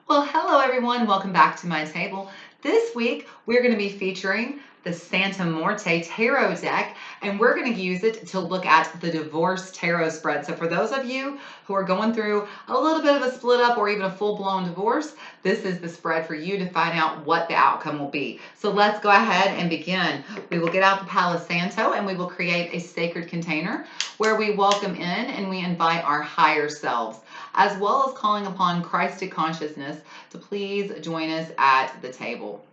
Well, hello everyone. Welcome back to my table. This week we're going to be featuring the Santa Muerte Tarot deck, and we're going to use it to look at the divorce tarot spread. So for those of you who are going through a little bit of a split up or even a full-blown divorce, this is the spread for you to find out what the outcome will be. So let's go ahead and begin. We will get out the Palo Santo and we will create a sacred container where we welcome in and we invite our higher selves, as well as calling upon Christic consciousness to please join us at the table.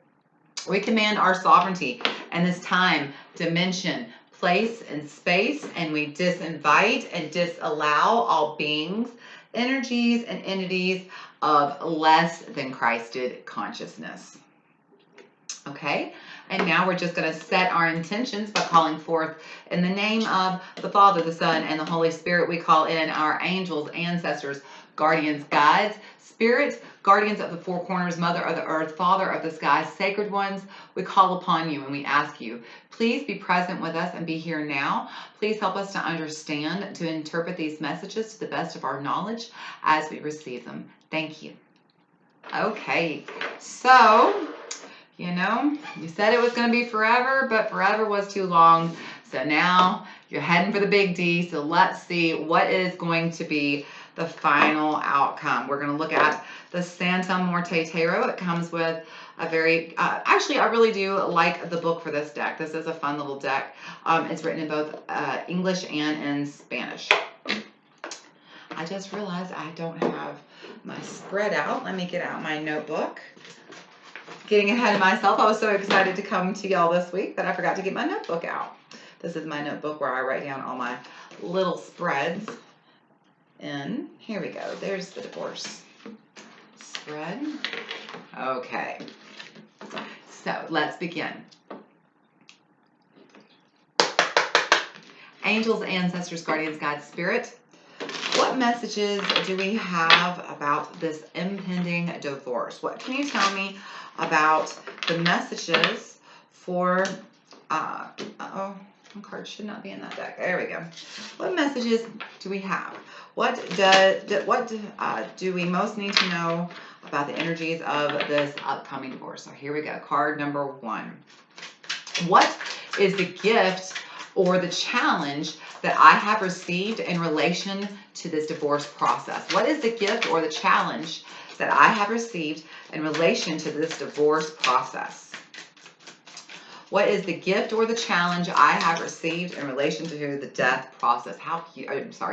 We command our sovereignty in this time, dimension, place, and space, and we disinvite and disallow all beings, energies, and entities of less than Christed consciousness. Okay, and now we're just going to set our intentions by calling forth in the name of the Father, the Son, and the Holy Spirit. We call in our angels, ancestors, guardians, guides, spirits, guardians of the four corners, mother of the earth, father of the skies, sacred ones. We call upon you and we ask you, please be present with us and be here now. Please help us to understand, to interpret these messages to the best of our knowledge as we receive them. Thank you. Okay, so you know, you said it was going to be forever, but forever was too long. So now you're heading for the big D. So let's see what is going to be the final outcome. We're going to look at the Santa Muerte Tarot. It comes with a very, actually, I really do like the book for this deck. This is a fun little deck. It's written in both English and in Spanish. I just realized I don't have my spread out. Let me get out my notebook. Getting ahead of myself. I was so excited to come to y'all this week that I forgot to get my notebook out. This is my notebook where I write down all my little spreads. And here we go. There's the divorce spread. Okay. So let's begin. Angels, ancestors, guardians, guides, spirit. What messages do we have about this impending divorce? What can you tell me about the messages for, uh-oh, one card should not be in that deck. There we go. What messages do we have? What do we most need to know about the energies of this upcoming divorce? So here we go. Card number one. What is the gift or the challenge that I have received in relation to this divorce process? What is the gift or the challenge that I have received in relation to this divorce process? What is the gift or the challenge I have received in relation to the death process?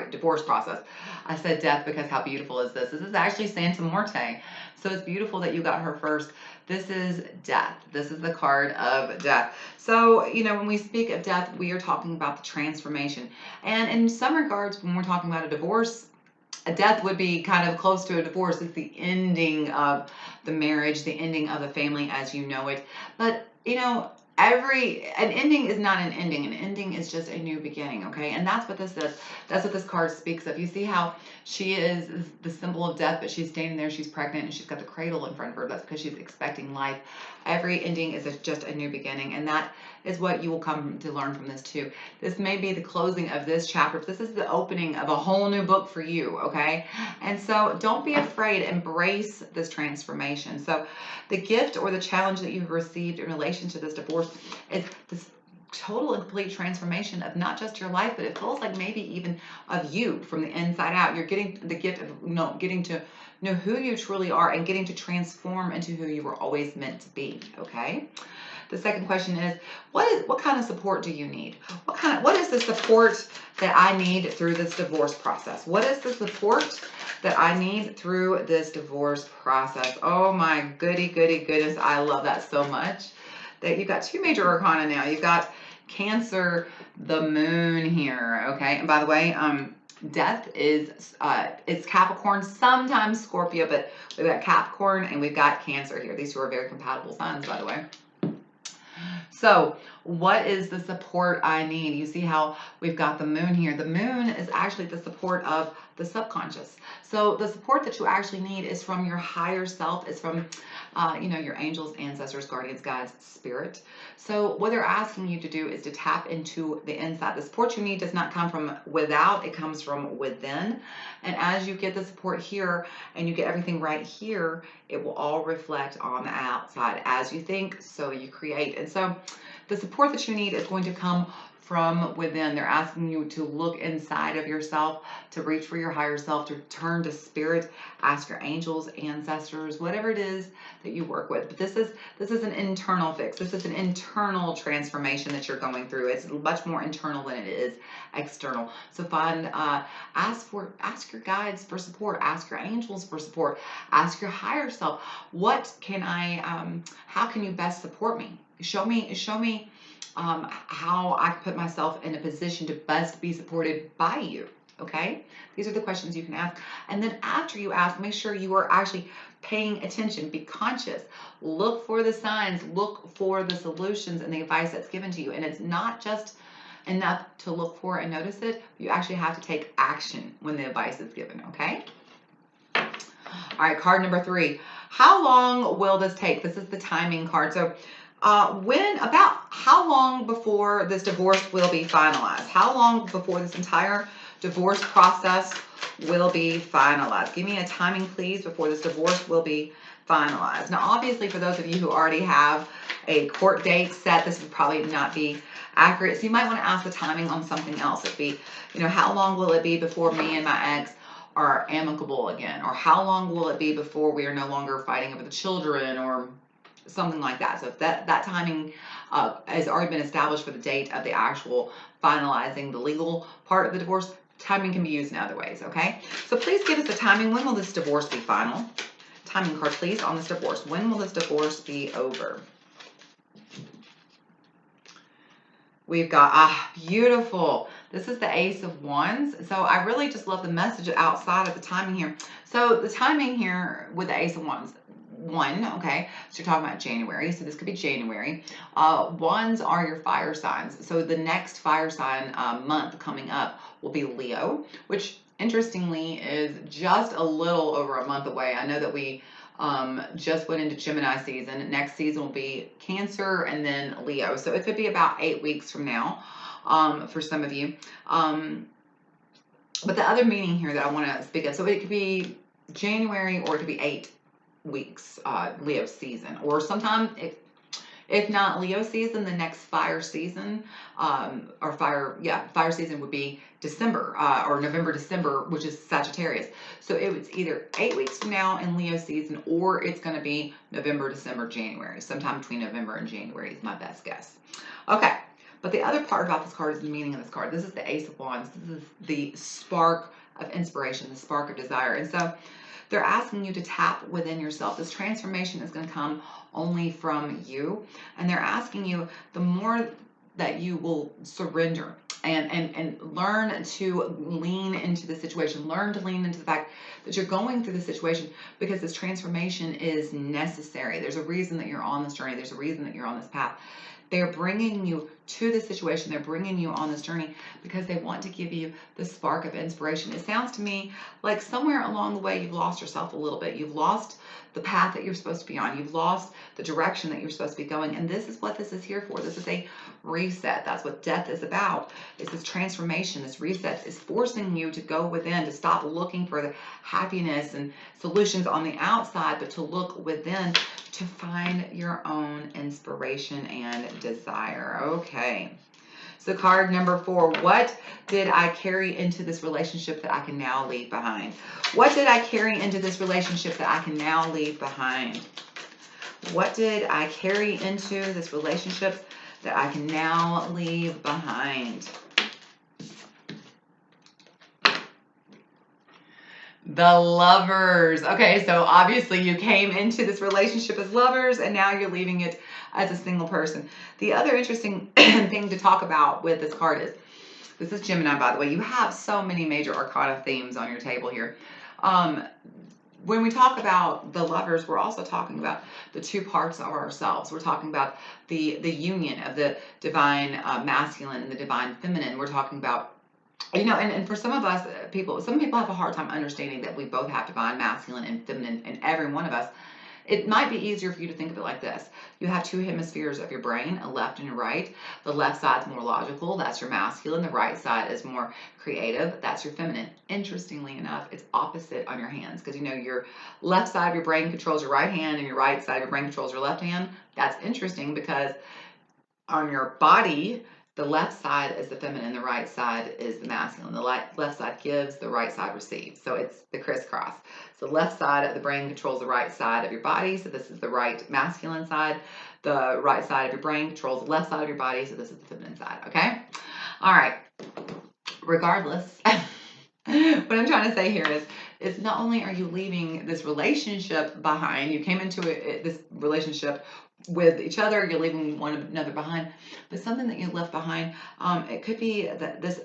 Divorce process. I said death because how beautiful is this? This is actually Santa Muerte. So it's beautiful that you got her first. This is death. This is the card of death. So, you know, when we speak of death, we are talking about the transformation. And in some regards, when we're talking about a divorce, a death would be kind of close to a divorce. It's the ending of the marriage, the ending of the family as you know it. But, you know, an ending is not an ending. An ending is just a new beginning, okay? And that's what this is. That's what this card speaks of. You see how she is the symbol of death, but she's standing there, she's pregnant, and she's got the cradle in front of her. That's because she's expecting life. Every ending is just a new beginning, and that is what you will come to learn from this too. This may be the closing of this chapter. This is the opening of a whole new book for you, okay? And so don't be afraid. Embrace this transformation. So the gift or the challenge that you've received in relation to this divorce is this total and complete transformation of not just your life, but it feels like maybe even of you from the inside out. You're getting the gift of getting to know who you truly are and getting to transform into who you were always meant to be, okay? The second question is, what kind of support do you need? What is the support that I need through this divorce process? What is the support that I need through this divorce process? Oh my goodness, I love that so much. That you've got two major arcana now. You've got Cancer, the moon here, okay? And by the way, death is it's Capricorn, sometimes Scorpio, but we've got Capricorn and we've got Cancer here. These two are very compatible signs, by the way. So What is the support I need? You see how we've got the moon here. The moon is actually the support of the subconscious. So the support that you actually need is from your higher self. It's from, your angels, ancestors, guardians, guides, spirit. So what they're asking you to do is to tap into the inside. The support you need does not come from without. It comes from within. And as you get the support here and you get everything right here, it will all reflect on the outside. As you think, so you create. And so the support that you need is going to come from within. They're asking you to look inside of yourself, to reach for your higher self, to turn to spirit, ask your angels, ancestors, whatever it is that you work with. But this is an internal fix. This is an internal transformation that you're going through. It's much more internal than it is external. So ask your guides for support, ask your angels for support, ask your higher self, how can you best support me? Show me how I can put myself in a position to best be supported by you. Okay? These are the questions you can ask. And then after you ask, make sure you are actually paying attention. Be conscious. Look for the signs. Look for the solutions and the advice that's given to you. And it's not just enough to look for and notice it. You actually have to take action when the advice is given. Okay? All right, card number 3. How long will this take? This is the timing card. So how long before this divorce will be finalized? How long before this entire divorce process will be finalized? Give me a timing, please, before this divorce will be finalized. Now, obviously, for those of you who already have a court date set, this would probably not be accurate. So you might want to ask the timing on something else. It'd be, how long will it be before me and my ex are amicable again? Or how long will it be before we are no longer fighting over the children, or something like that. So if that timing has already been established for the date of the actual finalizing the legal part of the divorce, timing can be used in other ways, okay? So please give us the timing. When will this divorce be final? Timing card, please, on this divorce. When will this divorce be over? We've got, beautiful. This is the Ace of Wands. So I really just love the message outside of the timing here. So the timing here with the Ace of Wands, okay, so you're talking about January, so this could be January. Wands are your fire signs, so the next fire sign month coming up will be Leo, which interestingly is just a little over a month away. I know that we just went into Gemini season. Next season will be Cancer and then Leo, so it could be about 8 weeks from now for some of you. But the other meaning here that I want to speak of, so it could be January or it could be 8 weeks, Leo season, or sometime if not Leo season, the next fire season, fire season would be December, or November, December, which is Sagittarius. So it's either 8 weeks from now in Leo season, or it's going to be November, December, January. Sometime between November and January is my best guess. Okay. But the other part about this card is the meaning of this card. This is the Ace of Wands. This is the spark of inspiration, the spark of desire. And so they're asking you to tap within yourself. This transformation is going to come only from you. And they're asking you, the more that you will surrender and learn to lean into the situation, learn to lean into the fact that you're going through the situation because this transformation is necessary. There's a reason that you're on this journey. There's a reason that you're on this path. They're bringing you to this situation. They're bringing you on this journey because they want to give you the spark of inspiration. It sounds to me like somewhere along the way you've lost yourself a little bit. You've lost the path that you're supposed to be on. You've lost the direction that you're supposed to be going. And this is what this is here for. This is a reset. That's what death is about. It's this transformation. This reset is forcing you to go within, to stop looking for the happiness and solutions on the outside, but to look within to find your own inspiration and desire. Okay. So card number 4, what did I carry into this relationship that I can now leave behind? What did I carry into this relationship that I can now leave behind? What did I carry into this relationship that I can now leave behind? The Lovers. Okay, so obviously you came into this relationship as lovers and now you're leaving it as a single person. The other interesting thing to talk about with this card is, this is Gemini, by the way. You have so many major arcana themes on your table here. when we talk about the lovers, we're also talking about the two parts of ourselves. We're talking about the union of the divine masculine and the divine feminine. We're talking about, you know, and for some of us, some people have a hard time understanding that we both have divine masculine and feminine in every one of us. It might be easier for you to think of it like this. You have two hemispheres of your brain, a left and a right. The left side's more logical, that's your masculine. The right side is more creative, that's your feminine. Interestingly enough, it's opposite on your hands, because you know your left side of your brain controls your right hand and your right side of your brain controls your left hand. That's interesting because on your body, the left side is the feminine, the right side is the masculine. The left side gives, the right side receives. So it's the crisscross. So the left side of the brain controls the right side of your body. So this is the right masculine side. The right side of your brain controls the left side of your body. So this is the feminine side. Okay? All right. Regardless, what I'm trying to say here is not only are you leaving this relationship behind, you came into this relationship with each other, you're leaving one another behind, but something that you left behind, it could be that this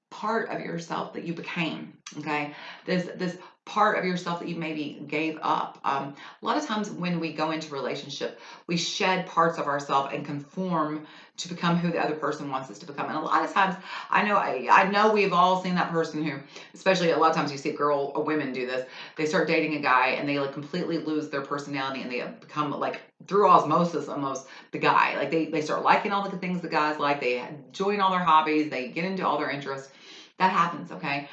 part of yourself that you became, okay? This part of yourself that you maybe gave up. A lot of times when we go into a relationship, we shed parts of ourselves and conform to become who the other person wants us to become. And a lot of times, I know we've all seen that person who, especially a lot of times you see women do this. They start dating a guy and they like completely lose their personality and they become like through osmosis almost the guy. Like they start liking all the things the guys like. They join all their hobbies. They get into all their interests. That happens, okay?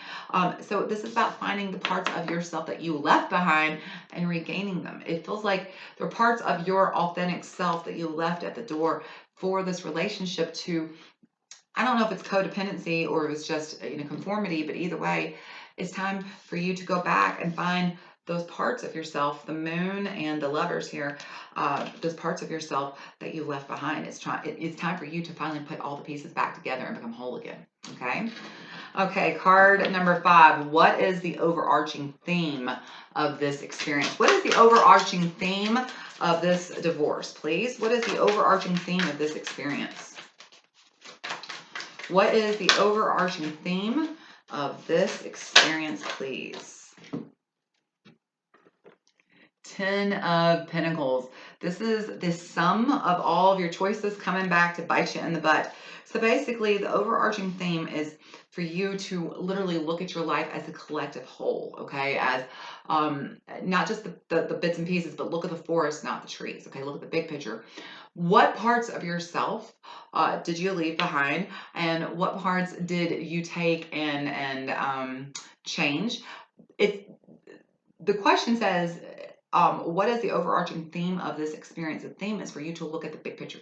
So this is about finding the parts of yourself that you left behind and regaining them. It feels like they're parts of your authentic self that you left at the door for this relationship to, I don't know if it's codependency or if it's just, you know, conformity, but either way, it's time for you to go back and find those parts of yourself, the moon and the lovers here, those parts of yourself that you left behind. It's time for you to finally put all the pieces back together and become whole again, okay? Okay, card number 5. What is the overarching theme of this experience? What is the overarching theme of this divorce, please? What is the overarching theme of this experience? What is the overarching theme of this experience, please? 10 of Pentacles. This is the sum of all of your choices coming back to bite you in the butt. So basically, the overarching theme is for you to literally look at your life as a collective whole, okay? As not just the bits and pieces, but look at the forest, not the trees, okay? Look at the big picture. What parts of yourself did you leave behind, and what parts did you take and change? The question says, what is the overarching theme of this experience? The theme is for you to look at the big picture,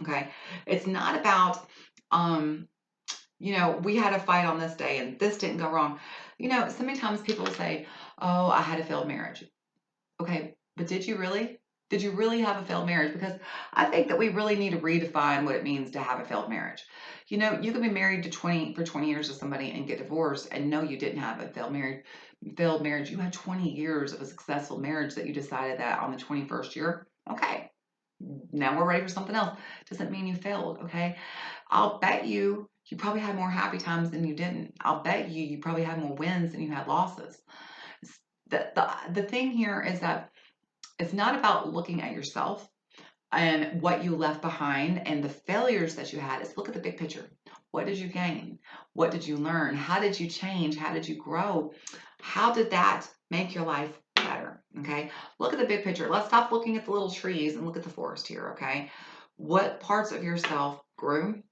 okay? It's not about, you know, we had a fight on this day and this didn't go wrong. You know, so many times people say, oh, I had a failed marriage. Okay, but did you really? Did you really have a failed marriage? Because I think that we really need to redefine what it means to have a failed marriage. You know, you can be married for 20 years to somebody and get divorced and know you didn't have a failed marriage. You had 20 years of a successful marriage that you decided that on the 21st year. Okay, now we're ready for something else. Doesn't mean you failed, okay? I'll bet you probably had more happy times than you didn't. I'll bet you probably had more wins than you had losses. The thing here is that it's not about looking at yourself and what you left behind and the failures that you had. It's look at the big picture. What did you gain? What did you learn? How did you change? How did you grow? How did that make your life better? Okay, look at the big picture. Let's stop looking at the little trees and look at the forest here, okay? What parts of yourself grew?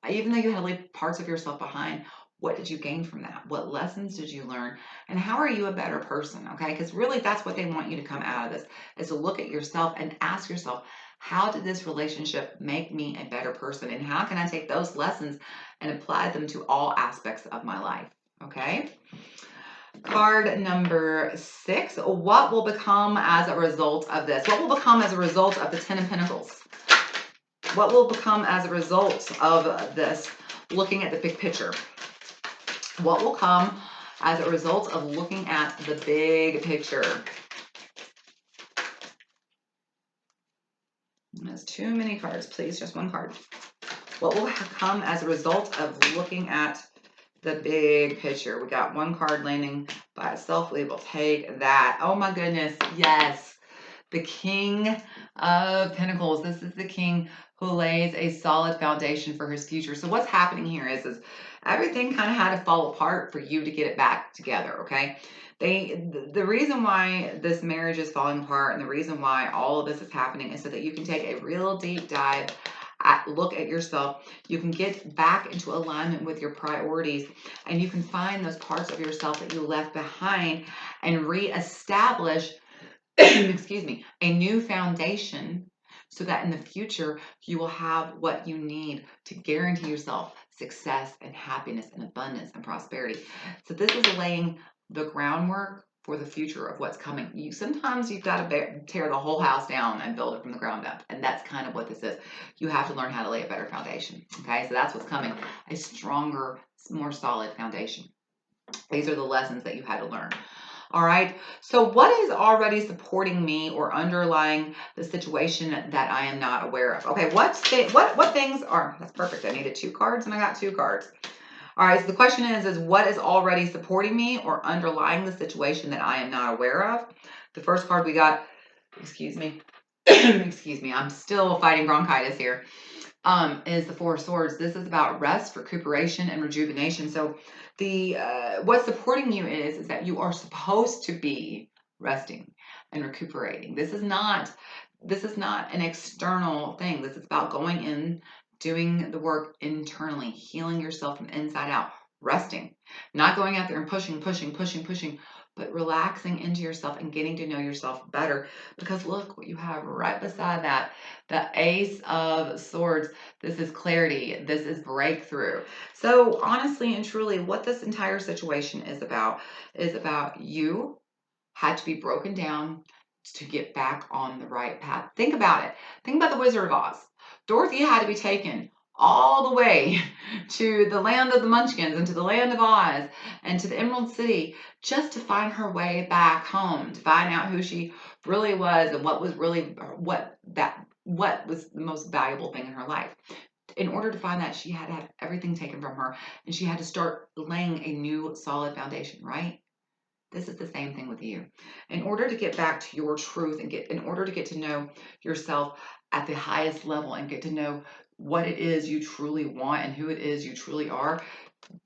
Even though you had to leave parts of yourself behind, what did you gain from that? What lessons did you learn? And how are you a better person, okay? Because really that's what they want you to come out of this, is to look at yourself and ask yourself, how did this relationship make me a better person? And how can I take those lessons and apply them to all aspects of my life, okay? Card number 6, what will become as a result of this? What will become as a result of the 10 of Pentacles? What will become as a result of this, looking at the big picture? What will come as a result of looking at the big picture? There's too many cards, please, just one card. What will come as a result of looking at the big picture? We got one card landing by itself, we will take that. Oh my goodness, yes. The King of Pentacles. This is the king who lays a solid foundation for his future. So what's happening here is everything kind of had to fall apart for you to get it back together, okay? The reason why this marriage is falling apart and the reason why all of this is happening is so that you can take a real deep dive look at yourself. You can get back into alignment with your priorities, and you can find those parts of yourself that you left behind and reestablish excuse me, a new foundation so that in the future you will have what you need to guarantee yourself success and happiness and abundance and prosperity. So this is laying the groundwork for the future of what's coming. Sometimes you've got to tear the whole house down and build it from the ground up. And that's kind of what this is. You have to learn how to lay a better foundation. Okay, so that's what's coming. A stronger, more solid foundation. These are the lessons that you had to learn. All right. So what is already supporting me or underlying the situation that I am not aware of? Okay. What things are, that's perfect. I needed 2 cards and I got 2 cards. All right. So the question is what is already supporting me or underlying the situation that I am not aware of? The first card we got, excuse me, excuse me, I'm still fighting bronchitis here, is the 4 of Swords. This is about rest, recuperation, and rejuvenation. So the what's supporting you is that you are supposed to be resting and recuperating. This is not an external thing. This is about going in, doing the work internally, healing yourself from inside out, resting, not going out there and pushing, but relaxing into yourself and getting to know yourself better. Because look what you have right beside that, the Ace of Swords. This is clarity. This is breakthrough. So honestly and truly, what this entire situation is about you had to be broken down to get back on the right path. Think about it. Think about the Wizard of Oz. Dorothy had to be taken all the way to the land of the Munchkins and to the land of Oz and to the Emerald City just to find her way back home, to find out who she really was and what was the most valuable thing in her life. In order to find that, she had to have everything taken from her and she had to start laying a new solid foundation, right? This is the same thing with you. In order to get back to your truth and in order to get to know yourself at the highest level and get to know what it is you truly want and who it is you truly are,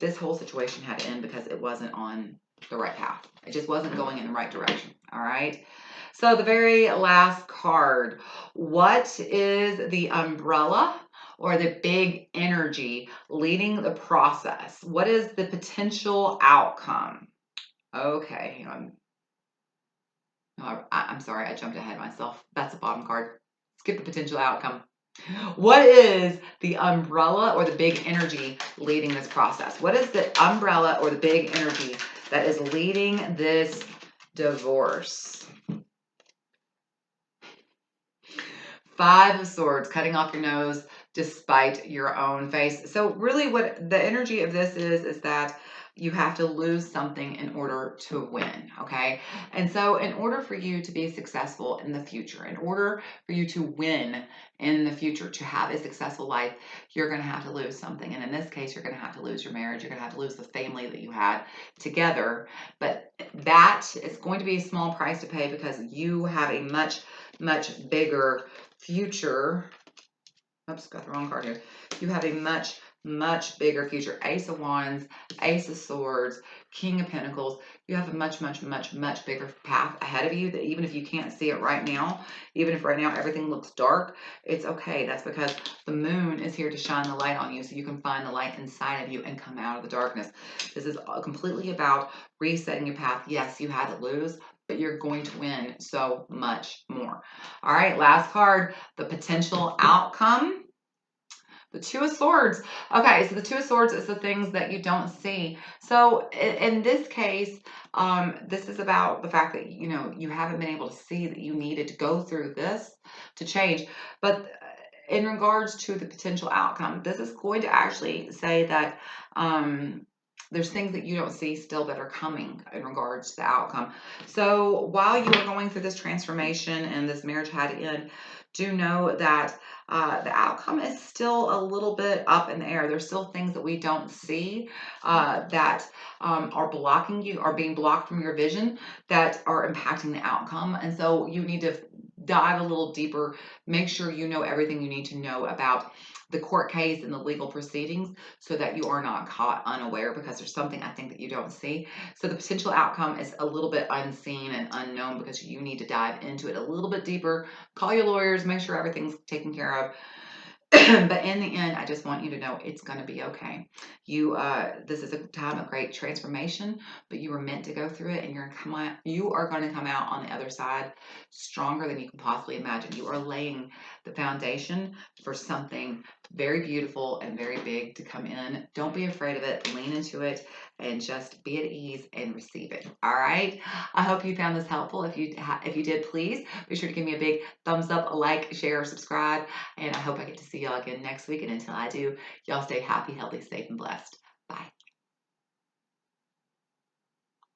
this whole situation had to end because it wasn't on the right path. It just wasn't going in the right direction. All right. So the very last card, what is the umbrella or the big energy leading the process? What is the potential outcome? Okay, I'm sorry, I jumped ahead of myself. That's the bottom card. Skip the potential outcome. What is the umbrella or the big energy leading this process? What is the umbrella or the big energy that is leading this divorce? 5 of Swords, cutting off your nose despite your own face. So really what the energy of this is that you have to lose something in order to win, okay? And so in order for you to be successful in the future, in order for you to win in the future, to have a successful life, you're going to have to lose something. And in this case, you're going to have to lose your marriage. You're going to have to lose the family that you had together. But that is going to be a small price to pay because you have a much, much bigger future. Oops, got the wrong card here. You have a much, much bigger future. Ace of Wands, Ace of Swords, King of Pentacles. You have a much, much, much, much bigger path ahead of you that even if you can't see it right now, even if right now everything looks dark, it's okay. That's because the moon is here to shine the light on you so you can find the light inside of you and come out of the darkness. This is completely about resetting your path. Yes, you had to lose, but you're going to win so much more. All right, last card, the potential outcome. The 2 of Swords. Okay, so the 2 of Swords is the things that you don't see. So in this case, this is about the fact that, you haven't been able to see that you needed to go through this to change. But in regards to the potential outcome, this is going to actually say that there's things that you don't see still that are coming in regards to the outcome. So while you are going through this transformation and this marriage had to end, do know that the outcome is still a little bit up in the air. There's still things that we don't see that are blocking you, are being blocked from your vision, that are impacting the outcome. And so you need to dive a little deeper, make sure you know everything you need to know about the court case and the legal proceedings so that you are not caught unaware, because there's something I think that you don't see. So the potential outcome is a little bit unseen and unknown because you need to dive into it a little bit deeper. Call your lawyers, make sure everything's taken care of. But in the end, I just want you to know it's going to be okay. This is a time of great transformation, but you were meant to go through it, and you are going to come out on the other side stronger than you can possibly imagine. You are laying the foundation for something very beautiful and very big to come in. Don't be afraid of it. Lean into it and just be at ease and receive it. All right. I hope you found this helpful. If you did, please be sure to give me a big thumbs up, a like, share, subscribe. And I hope I get to see y'all again next week. And until I do, y'all stay happy, healthy, safe, and blessed. Bye.